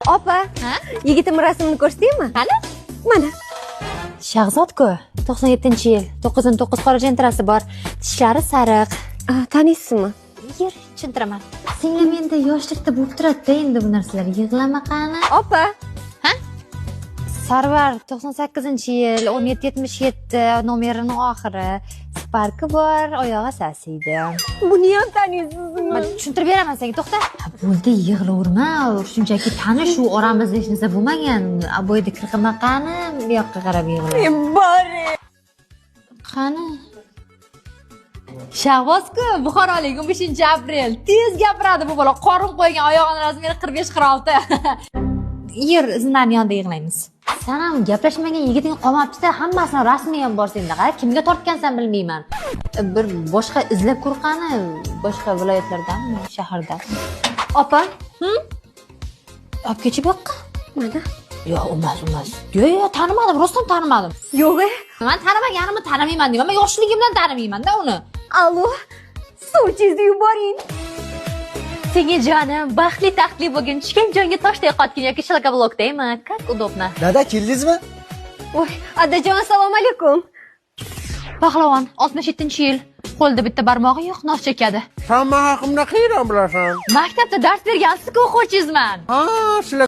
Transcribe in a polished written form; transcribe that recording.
Opa, yigitim rasmini ko'rsataymi? Qani? Mana. Shahzod-ku, 97-yil, 909 qora jentrasi bor, tishlari sariq. Taniysizmi? Yer, tushuntiraman. Singlim endi yoshlikda bo'lib turadi-da endi bu narsalar. Yig'lama qani. Opa. Sarvar 98-yil, 1777 nomerining oxiri. Sparki bor, oyog'i sasiydi. Buni ham taniysizmi? Men tushuntirib beraman senga, to'xta. Bo'ldi, yig'laverma. Shunchaki tanish u oramizda hech narsa bo'lmagan. Aboyda kirqima qani, bu yoqqa qarab yig'la. Bori. Qani? Shahboz-ku, Buxorolik 15-aprel. Tez gapiradi bu bola. Qorin qo'ygan oyog'ini razmeri 45-46. Yer izining yonida yig'laymiz. Sen ham gaplashmagan yigiting qolmabdi-da, hammasini rasmiy ham bor senda. Kimga tortgansan bilmayman. Bir boshqa izlab ko'r qani, boshqa viloyatlardanmi, shahardan. Opa, Olib ketib bu yoqqa. mana. Yo'q, emas. Yo'q, tanimadim, rostdan tanimadim. Yo'q-e. Men tanimaganimni tanimayman deyman. Men yoshligimdan tanimayman-da uni. Allo. Suvchingizni yuboring. Senga jonim, baxtli taxtli bo'lgin, tushgan jonga toshday qotgin yoki shalkablokdaymi? Как удобно. Dada, keldingizmi? Voy, adajon, assalomu alaykum. Pahlavon, 67-yil. Qo'lida bitta barmog'i yo'q, nos chekadi. Sen men haqimda qiyran bilasan. Maktabda dars bergansiz-ku, o'quvchingizman. Ha, sizlar